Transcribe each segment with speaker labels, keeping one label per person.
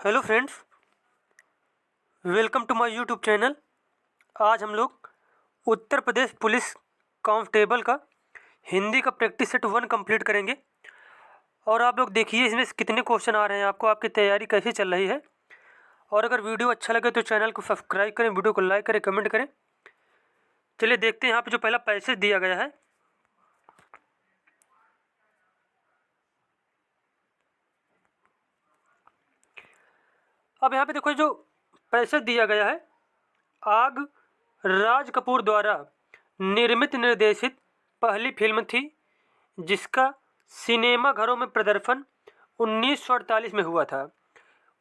Speaker 1: Hello friends, welcome to my YouTube channel. आज हम लोग उत्तर प्रदेश पुलिस कांस्टेबल का हिंदी का प्रैक्टिस सेट 1 कंप्लीट करेंगे। और आप लोग देखिए इसमें से कितने क्वेश्चन आ रहे हैं, आपको आपकी तैयारी कैसी चल रही है। और अगर वीडियो अच्छा लगे तो चैनल को सब्सक्राइब करें, वीडियो को लाइक करें, कमेंट करें। चलिए देखते हैं यहाँ पे जो पहला पैसेज दिया गया है। अब यहाँ पे देखो जो पैसेज दिया गया है, आग राज कपूर द्वारा निर्मित निर्देशित पहली फिल्म थी जिसका सिनेमा घरों में प्रदर्शन 1948 में हुआ था।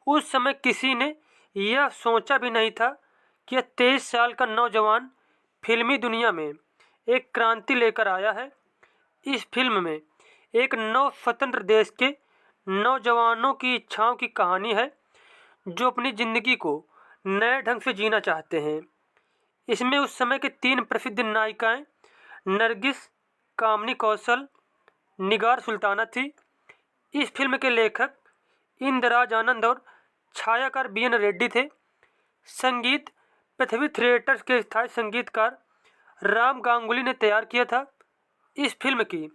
Speaker 1: उस समय किसी ने यह सोचा भी नहीं था कि यह 23 साल का नौजवान फिल्मी दुनिया में एक क्रांति लेकर आया है। इस फिल्म में एक नव स्वतंत्र देश के नौजवानों की इच्छाओं की कहानी है जो अपनी ज़िंदगी को नए ढंग से जीना चाहते हैं। इसमें उस समय के 3 प्रसिद्ध नायिकाएं नरगिस, कामनी कौशल, निगार सुल्ताना थी। इस फिल्म के लेखक इंदिराज आनंद और छायाकार बी.एन. रेड्डी थे। संगीत पृथ्वी थिएटर्स के स्थायी संगीतकार राम गांगुली ने तैयार किया था। इस फिल्म की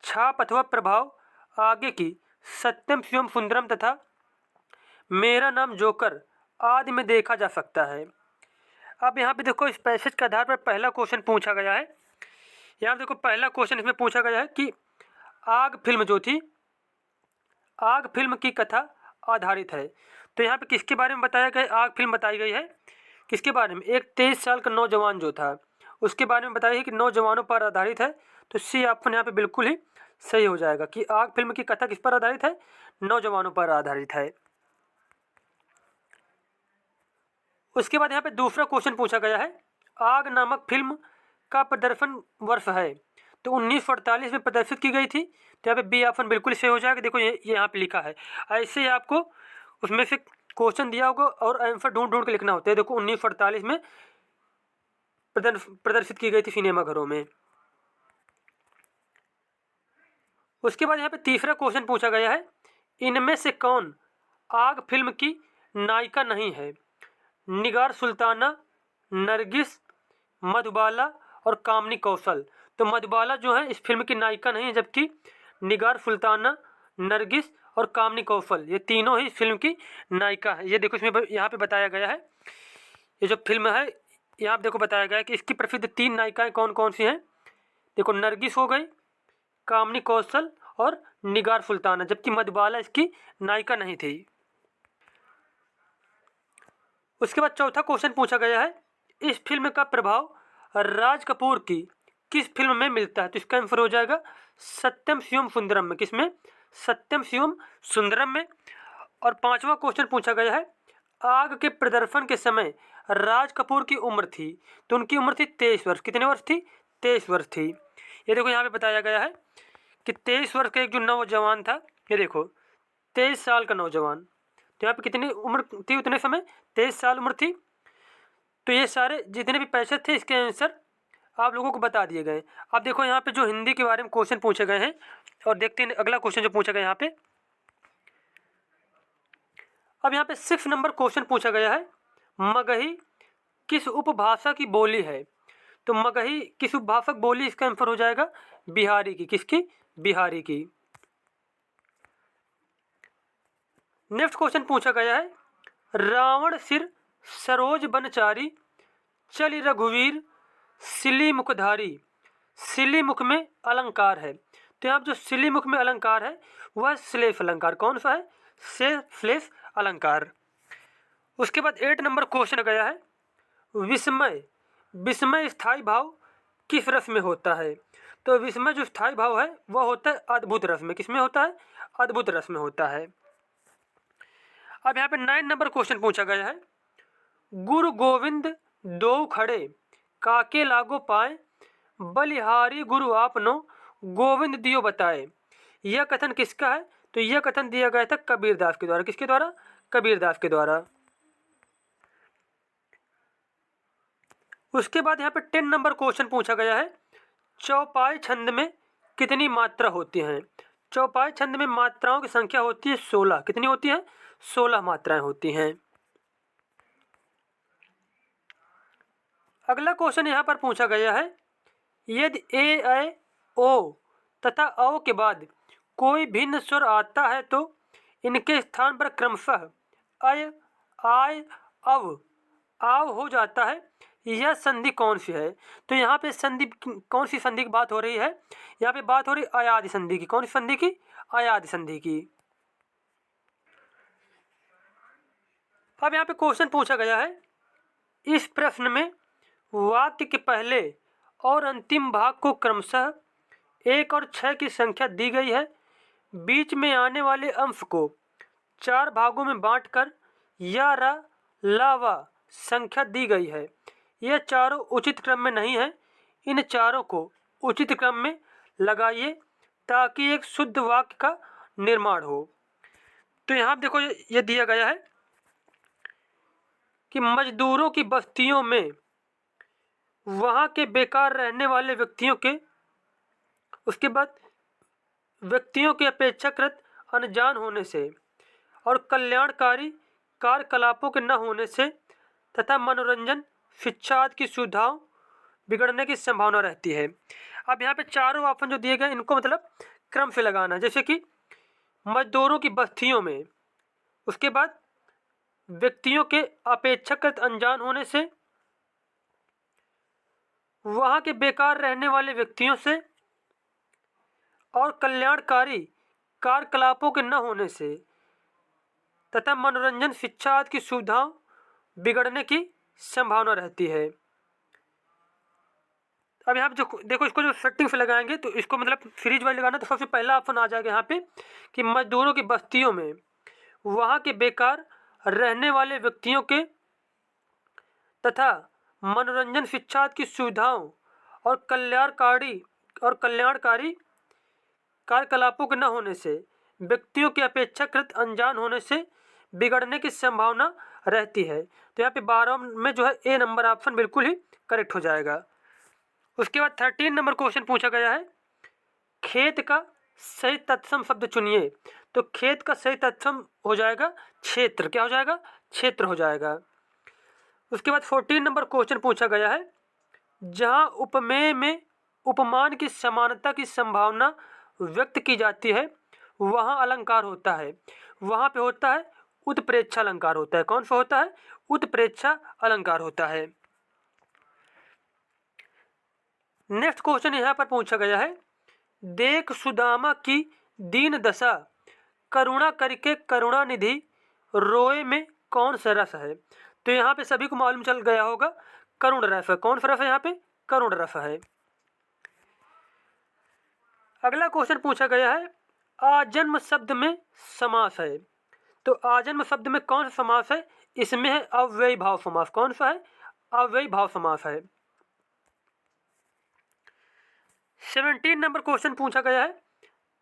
Speaker 1: छाप अथवा प्रभाव आगे की सत्यम शिवम सुंदरम तथा मेरा नाम जोकर आदि में देखा जा सकता है। अब यहाँ पे देखो इस पैसेज के आधार पर पहला क्वेश्चन पूछा गया है। यहाँ देखो पहला क्वेश्चन इसमें पूछा गया है कि आग फिल्म जो थी, आग फिल्म की कथा आधारित है। तो यहाँ पे किसके बारे में बताया गया? आग फिल्म बताई गई है किसके बारे में? एक 23 साल का नौजवान जो था उसके बारे में बताया है कि नौजवानों पर आधारित है। तो सी ऑप्शन यहाँ पे बिल्कुल ही सही हो जाएगा कि आग फिल्म की कथा किस पर आधारित है? नौजवानों पर आधारित है। उसके बाद यहाँ पे दूसरा क्वेश्चन पूछा गया है, आग नामक फिल्म का प्रदर्शन वर्ष है। तो 1948 में प्रदर्शित की गई थी। तो यहाँ पे बी ऑप्शन बिल्कुल सही हो जाएगा। देखो ये यहाँ पे लिखा है, ऐसे ही आपको उसमें से क्वेश्चन दिया होगा और आंसर ढूंढ ढूंढ के लिखना होता है। देखो 1948 में प्रदर्शित की गई थी सिनेमा घरों में। उसके बाद यहाँ पे तीसरा क्वेश्चन पूछा गया है, इनमें से कौन आग फिल्म की नायिका नहीं है? निगार सुल्ताना, नरगिस, मधुबाला और कामनी कौशल। तो मधुबाला जो है इस फिल्म की नायिका नहीं है, जबकि निगार सुल्ताना, नरगिस और कामनी कौशल ये तीनों ही इस फिल्म की नायिका है। ये देखो इसमें यहाँ पे बताया गया है, ये जो फिल्म है यहाँ पे देखो बताया गया है कि इसकी प्रसिद्ध 3 नायिकाएं कौन कौन सी हैं। देखो नरगिस हो गई, कामनी कौशल और निगार सुल्ताना, जबकि मधुबाला इसकी नायिका नहीं थी। उसके बाद चौथा क्वेश्चन पूछा गया है, इस फिल्म का प्रभाव राज कपूर की किस फिल्म में मिलता है? तो इसका आंसर हो जाएगा सत्यम शिवम सुंदरम में। किसमें? सत्यम शिवम सुंदरम में। और पांचवा क्वेश्चन पूछा गया है, आग के प्रदर्शन के समय राज कपूर की उम्र थी, तो उनकी उम्र थी 23 वर्ष। कितने वर्ष थी? 23 वर्ष थी। ये देखो यहाँ पे बताया गया है कि 23 वर्ष का एक जो नौजवान था, ये देखो 23 साल का नौजवान, तो यहाँ पे कितनी उम्र थी उतने समय? 23 साल उम्र थी। तो ये सारे जितने भी पैसे थे इसके आंसर आप लोगों को बता दिए गए। अब देखो यहाँ पे जो हिंदी के बारे में क्वेश्चन पूछे गए हैं, और देखते हैं अगला क्वेश्चन जो पूछा गया यहाँ पे। अब यहाँ पे 6 नंबर क्वेश्चन पूछा गया है, मगही किस उपभाषा की बोली है? तो मगही किस उपभाषक बोली? इसका आंसर हो जाएगा बिहारी की। किसकी? बिहारी की। नेक्स्ट क्वेश्चन पूछा गया है, रावण सिर सरोज बनचारी चली रघुवीर सिली मुखधारी। सिली मुख में अलंकार है, तो यहाँ जो सिली मुख में अलंकार है वह श्लेष अलंकार। कौन सा है? से श्लेष अलंकार। उसके बाद 8 नंबर क्वेश्चन गया है, विस्मय विस्मय स्थायी भाव किस रस में होता है? तो विस्मय जो स्थायी भाव है वह होता है अद्भुत रस में। किसमें होता है? अद्भुत रस में होता है। अब यहाँ पे 9 नंबर क्वेश्चन पूछा गया है, गुरु गोविंद दो खड़े काके लागो पाए बलिहारी गुरु आपनो गोविंद दियो बताए। यह कथन किसका है? तो यह कथन दिया गया था कबीरदास के द्वारा। किसके द्वारा? कबीरदास के द्वारा। उसके बाद यहाँ पे 10 नंबर क्वेश्चन पूछा गया है, चौपाई छंद में कितनी मात्रा होती हैं? चौपाई छंद में मात्राओं की संख्या होती है 16। कितनी होती है? 16 मात्राएं होती हैं। अगला क्वेश्चन यहाँ पर पूछा गया है, यदि ए, ऐ, ओ तथा औ के बाद कोई भिन्न स्वर आता है तो इनके स्थान पर क्रमशः अय, आय, अव, आव हो जाता है। यह संधि कौन सी है? तो यहाँ पे संधि, कौन सी संधि की बात हो रही है? यहाँ पे बात हो रही अयादि संधि की। कौन सी संधि की? अयादि संधि की। अब यहाँ पे क्वेश्चन पूछा गया है, इस प्रश्न में वाक्य के पहले और अंतिम भाग को क्रमशः 1 और 6 की संख्या दी गई है। बीच में आने वाले अंश को 4 भागों में बांटकर या, रा, ला, वा संख्या दी गई है। यह चारों उचित क्रम में नहीं है। इन चारों को उचित क्रम में लगाइए ताकि एक शुद्ध वाक्य का निर्माण हो। तो यहाँ देखो, ये दिया गया है कि मजदूरों की बस्तियों में वहाँ के बेकार रहने वाले व्यक्तियों के, उसके बाद व्यक्तियों के अपेक्षाकृत अनजान होने से और कल्याणकारी कार्यकलापों के न होने से तथा मनोरंजन, शिक्षा आदि की सुविधाओं बिगड़ने की संभावना रहती है। अब यहाँ पे चारों ऑप्शन जो दिए गए इनको मतलब क्रम से लगाना, जैसे कि मजदूरों की बस्तियों में, उसके बाद व्यक्तियों के अपेक्षाकृत अनजान होने से, वहाँ के बेकार रहने वाले व्यक्तियों से और कल्याणकारी कार्यकलापों के न होने से तथा मनोरंजन, शिक्षा आदि की सुविधाओं बिगड़ने की संभावना रहती है। अब यहाँ पे जो देखो, इसको जो सेटिंग से लगाएंगे तो इसको मतलब सीरीज वाइज लगाना, तो सबसे पहला ऑप्शन आ जाएगा यहाँ पे कि मजदूरों की बस्तियों में वहाँ के बेकार रहने वाले व्यक्तियों के तथा मनोरंजन, शिक्षा आदि की सुविधाओं और कल्याणकारी कार्यकलापों के न होने से व्यक्तियों के अपेक्षाकृत अनजान होने से बिगड़ने की संभावना रहती है। तो यहाँ पे 12 में जो है ए नंबर ऑप्शन बिल्कुल ही करेक्ट हो जाएगा। उसके बाद 13 नंबर क्वेश्चन पूछा गया है, खेत का सही तत्सम शब्द चुनिए। तो खेत का सही तत्सम हो जाएगा क्षेत्र। क्या हो जाएगा? क्षेत्र हो जाएगा। उसके बाद 14 नंबर क्वेश्चन पूछा गया है, जहाँ उपमेय में उपमान की समानता की संभावना व्यक्त की जाती है वहाँ अलंकार होता है। वहाँ पे होता है उत्प्रेक्षा अलंकार होता है। कौन सा होता है? उत्प्रेक्षा अलंकार होता है। नेक्स्ट क्वेश्चन यहाँ पर पूछा गया है, देख सुदामा की दीन दशा, करुणा करके करुणानिधि रोए में कौन सा रस है? तो यहाँ पे सभी को मालूम चल गया होगा, करुण रस है। कौन सा रस है यहाँ पे? करुण रस है। अगला क्वेश्चन पूछा गया है, आजन्म शब्द में समास है। तो आजन्म शब्द में कौन सा समास है? इसमें है अव्ययी भाव समास। कौन सा है? अव्ययी भाव समास है। 17 नंबर क्वेश्चन पूछा गया है,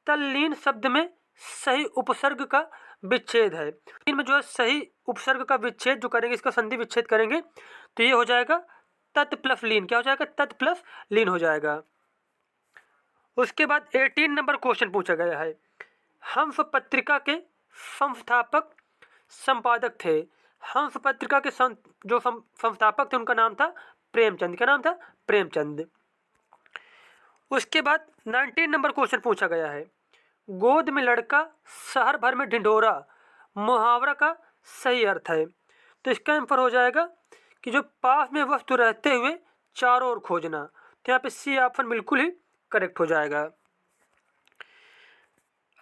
Speaker 1: तल्लीन शब्द में सही उपसर्ग का विच्छेद है। इनमें जो है सही उपसर्ग का विच्छेद जो करेंगे, इसका संधि विच्छेद करेंगे तो ये हो जाएगा तत् प्लस लीन। क्या हो जाएगा? तत् प्लस लीन हो जाएगा। उसके बाद 18 नंबर क्वेश्चन पूछा गया है, हंस पत्रिका के संस्थापक संपादक थे। हंस पत्रिका के जो संस्थापक थे उनका नाम था प्रेमचंद। क्या नाम था? प्रेमचंद। उसके बाद 19 नंबर क्वेश्चन पूछा गया है, गोद में लड़का शहर भर में ढिंढोरा मुहावरा का सही अर्थ है। तो इसका आंसर हो जाएगा कि जो पास में वस्तु रहते हुए चारों ओर खोजना। तो यहाँ पे सी ऑप्शन बिल्कुल ही करेक्ट हो जाएगा।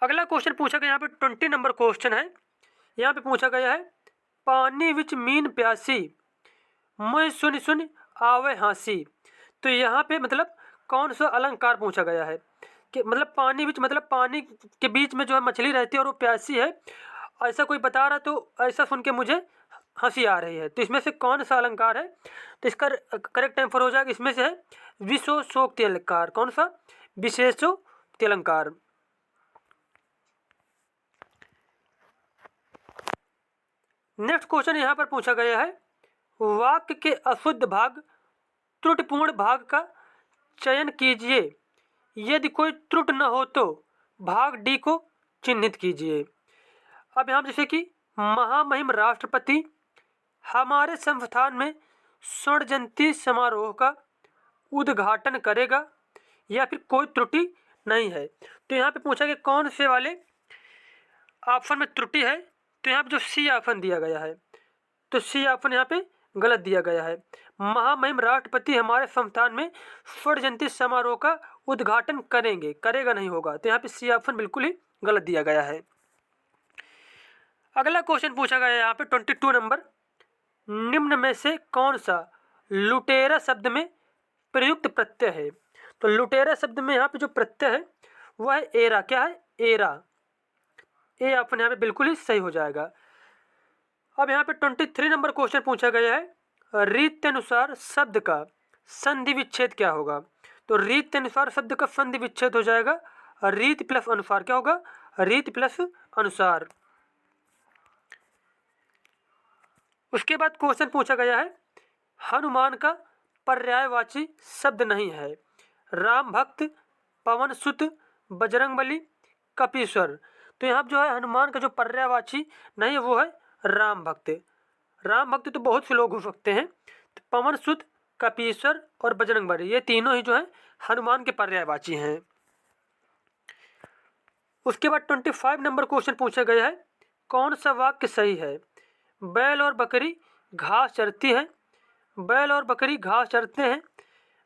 Speaker 1: अगला क्वेश्चन पूछा गया, यहाँ पे 20 नंबर क्वेश्चन है। यहाँ पे पूछा गया है, पानी विच मीन प्यासी मुझ सुन सुन आवे हाँसी। तो यहाँ पे मतलब कौन सा अलंकार पूछा गया है कि मतलब पानी विच मतलब पानी के बीच में जो है मछली रहती है और वो प्यासी है, ऐसा कोई बता रहा तो ऐसा सुन के मुझे हंसी आ रही है। तो इसमें से कौन सा अलंकार है? तो इसका करेक्ट आंसर हो जाएगा, इसमें से है विशेषोक्ति अलंकार। कौन सा? विशेषोक्ति अलंकार। नेक्स्ट क्वेश्चन यहाँ पर पूछा गया है, वाक्य के अशुद्ध भाग त्रुटिपूर्ण भाग का चयन कीजिए। यदि कोई त्रुटि न हो तो भाग डी को चिन्हित कीजिए। अब यहाँ जैसे कि महामहिम राष्ट्रपति हमारे संस्थान में स्वर्ण जयंती समारोह का उद्घाटन करेगा या फिर कोई त्रुटि नहीं है। तो यहाँ पे पूछा कि कौन से वाले ऑप्शन में त्रुटि है, तो यहाँ पे जो सी ऑप्शन दिया गया है, तो सी ऑप्शन यहाँ पे गलत दिया गया है। महामहिम राष्ट्रपति हमारे संस्थान में स्वर्ण जयंती समारोह का उद्घाटन करेंगे, करेगा नहीं होगा, तो यहाँ पे सी ऑप्शन बिल्कुल ही गलत दिया गया है। अगला क्वेश्चन पूछा गया है यहाँ पे 22 नंबर, निम्न में से कौन सा लुटेरा शब्द में प्रयुक्त प्रत्यय है। तो लुटेरा शब्द में यहाँ पे जो प्रत्यय है वह है एरा। क्या है? एरा। ए ऑप्शन यहाँ पे बिल्कुल ही सही हो जाएगा। अब यहाँ पे 23 नंबर क्वेश्चन पूछा गया है, रीत अनुसार शब्द का संधि विच्छेद क्या होगा। तो रीत अनुसार शब्द का संधि विच्छेद हो जाएगा रीत प्लस अनुसार। क्या होगा? रीत प्लस अनुसार। उसके बाद क्वेश्चन पूछा गया है, हनुमान का पर्यायवाची शब्द नहीं है। राम भक्त, पवन सुत, बजरंगबली, कपीश्वर। तो यहाँ जो है हनुमान का जो पर्यायवाची नहीं है वो है राम भक्त। राम भक्त तो बहुत से लोग हो सकते हैं, तो पवन सुत, कपीश्वर और बजरंगबली ये तीनों ही जो है हनुमान के पर्यायवाची हैं। उसके बाद 25 नंबर क्वेश्चन पूछा गया है, कौन सा वाक्य सही है। बैल और बकरी घास चरती है, बैल और बकरी घास चरते हैं,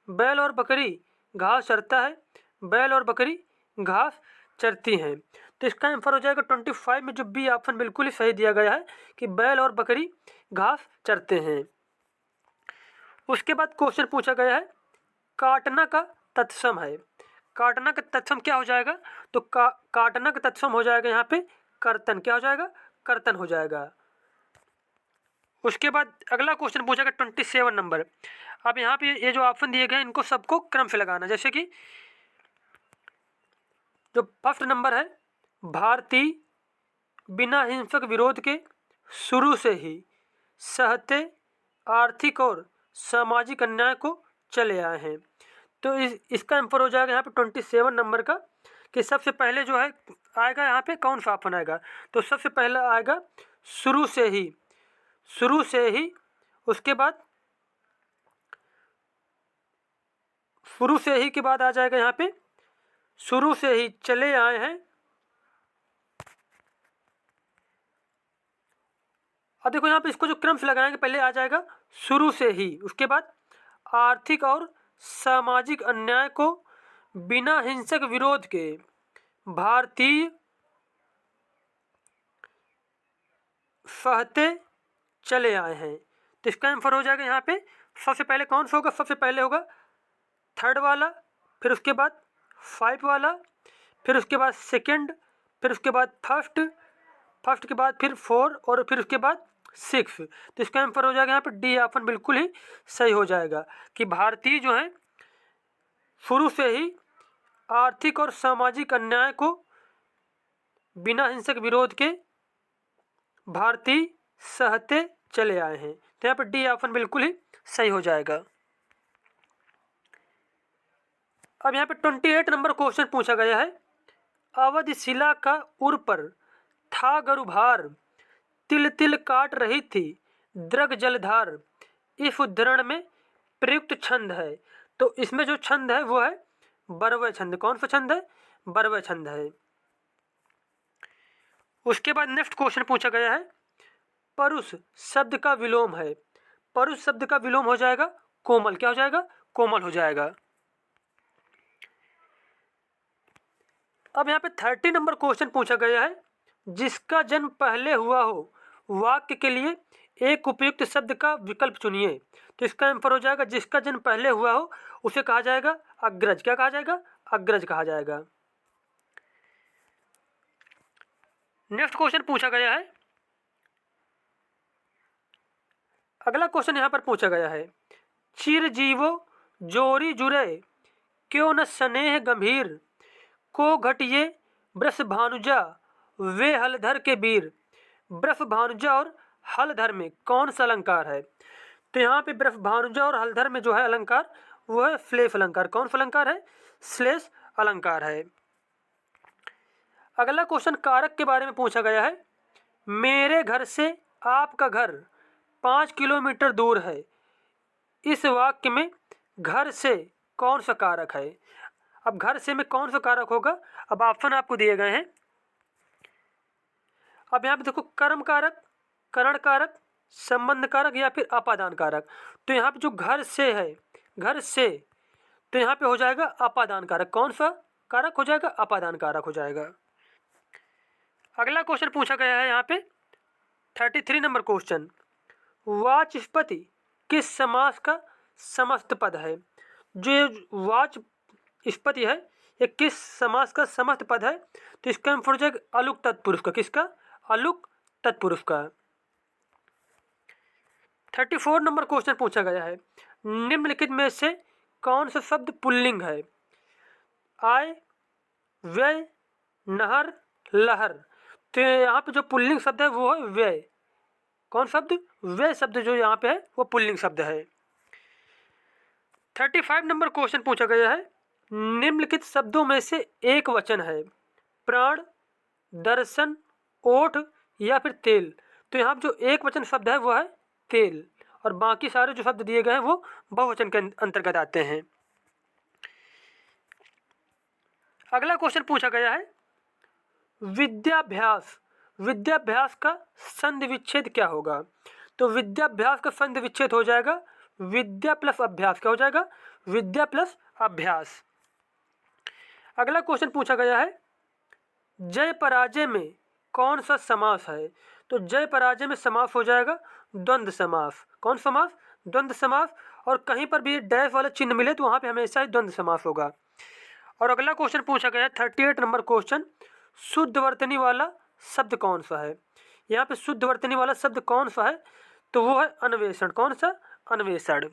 Speaker 1: बैल और बकरी घास चरता है, बैल और बकरी घास चरती हैं। तो इसका आंसर हो जाएगा 25 में जो बी ऑप्शन बिल्कुल ही सही दिया गया है कि बैल और बकरी घास चरते हैं। उसके बाद क्वेश्चन पूछा गया है, काटना का तत्सम है। काटना का तत्सम क्या हो जाएगा? तो काटना का तत्सम हो जाएगा यहाँ पे कर्तन। क्या हो जाएगा? कर्तन हो जाएगा। उसके बाद अगला क्वेश्चन पूछा गया 27 नंबर। अब यहाँ पे ये जो ऑप्शन दिए गए इनको सबको क्रम से लगाना। जैसे कि जो फर्स्ट नंबर है, भारतीय बिना हिंसक विरोध के शुरू से ही सहते आर्थिक और सामाजिक अन्याय को चले आए हैं। तो इसका आंसर हो जाएगा यहाँ पे 27 नंबर का कि सबसे पहले जो है आएगा यहाँ पे कौन सा ऑप्शन आएगा। तो सबसे पहले आएगा शुरू से ही, शुरू से ही। उसके बाद शुरू से ही के बाद आ जाएगा यहाँ पे शुरू से ही चले आए हैं। अब देखो यहाँ पे इसको जो क्रम से लगाएंगे पहले आ जाएगा शुरू से ही, उसके बाद आर्थिक और सामाजिक अन्याय को बिना हिंसक विरोध के भारतीय सहते चले आए हैं। तो इसका आंसर हो जाएगा यहाँ पे सबसे पहले कौन सा होगा? सबसे पहले होगा थर्ड वाला, फिर उसके बाद 5 वाला, फिर उसके बाद सेकंड, फिर उसके बाद फर्स्ट, फर्स्ट के बाद फिर 4 और फिर उसके बाद 6। तो इसका आंसर हो जाएगा यहाँ पे डी ऑप्शन बिल्कुल ही सही हो जाएगा कि भारतीय जो है शुरू से ही आर्थिक और सामाजिक अन्याय को बिना हिंसक विरोध के भारतीय सहते चले आए हैं। तो यहाँ पर डी ऑप्शन बिल्कुल ही सही हो जाएगा। अब यहाँ पे 28 नंबर क्वेश्चन पूछा गया है, अवध शिला का उर पर था गरुभार, तिल तिल काट रही थी द्रग जलधार, इस उद्धरण में प्रयुक्त छंद है। तो इसमें जो छंद है वो है बरवय छंद। कौन सा छंद है? बरवय छंद है। उसके बाद नेक्स्ट क्वेश्चन पूछा गया है, परुष शब्द का विलोम है। परुष शब्द का विलोम हो जाएगा कोमल। क्या हो जाएगा? कोमल हो जाएगा। अब यहाँ पे 30 नंबर क्वेश्चन पूछा गया है, जिसका जन्म पहले हुआ हो वाक्य के लिए एक उपयुक्त शब्द का विकल्प चुनिए। तो इसका आंसर हो जाएगा जिसका जन्म पहले हुआ हो उसे कहा जाएगा अग्रज। क्या कहा जाएगा? अग्रज कहा जाएगा। नेक्स्ट क्वेश्चन पूछा गया है, अगला क्वेश्चन यहाँ पर पूछा गया है, चिरजीवो जोरी जुरे क्यों न स्नेह गंभीर, को घटिए वृष भानुजा वे हलधर के वीर। वृष भानुजा और हलधर में कौन सा अलंकार है? तो यहाँ पे वृष भानुजा और हलधर में जो है अलंकार वो है श्लेष अलंकार। कौन सा अलंकार है? श्लेष अलंकार है। अगला क्वेश्चन कारक के बारे में पूछा गया है। मेरे घर से आपका घर 5 किलोमीटर दूर है। इस वाक्य में घर से कौन सा कारक है? अब घर से में कौन सा कारक होगा? अब ऑप्शन आपको दिए गए हैं। अब यहाँ पे देखो, कर्म कारक, करण कारक, संबंध कारक या फिर अपादान कारक। तो यहाँ पे जो घर से है, घर से, तो यहाँ पे हो जाएगा अपादान कारक। कौन सा कारक हो जाएगा? अपादान कारक हो जाएगा। अगला क्वेश्चन पूछा गया है यहाँ पे 33 नंबर क्वेश्चन, वाचस्पति किस समास का समस्त पद है? जो वाचस्पति है ये किस समास का समस्त पद है? तो इसका आंसर हो जाएगा अलुक तत्पुरुष का। किसका? अलुक तत्पुरुष का। 34 नंबर क्वेश्चन पूछा गया है, निम्नलिखित में से कौन सा शब्द पुल्लिंग है? आय, व्यय, नहर, लहर। तो यहाँ पे जो पुल्लिंग शब्द है वो है व्यय। कौन शब्द? व्यय शब्द जो यहाँ पे है वो पुल्लिंग शब्द है। 35 नंबर क्वेश्चन पूछा गया है, निम्नलिखित शब्दों में से एक वचन है। प्राण, दर्शन, ओठ या फिर तेल। तो यहाँ जो एक वचन शब्द है वो है तेल, और बाकी सारे जो शब्द दिए गए हैं वो बहुवचन के अंतर्गत आते हैं। अगला क्वेश्चन पूछा गया है, विद्याभ्यास, विद्याभ्यास का संधि विच्छेद क्या होगा? तो विद्याभ्यास का संधि विच्छेद हो जाएगा विद्या प्लस अभ्यास। क्या हो जाएगा? विद्या प्लस अभ्यास। अगला क्वेश्चन पूछा गया है, जय पराजय में कौन सा समास है? तो जय पराजय में समास हो जाएगा द्वंद्व समास। कौन समास? द्वंद्व समास। और कहीं पर भी डैश वाला चिन्ह मिले तो वहाँ पे हमेशा ही द्वंद्व समास होगा। और अगला क्वेश्चन पूछा गया है 38 नंबर क्वेश्चन, शुद्ध वर्तनी वाला शब्द कौन सा है? यहाँ पे शुद्ध वर्तनी वाला शब्द कौन सा है? तो वो है अन्वेषण। कौन सा? अन्वेषण।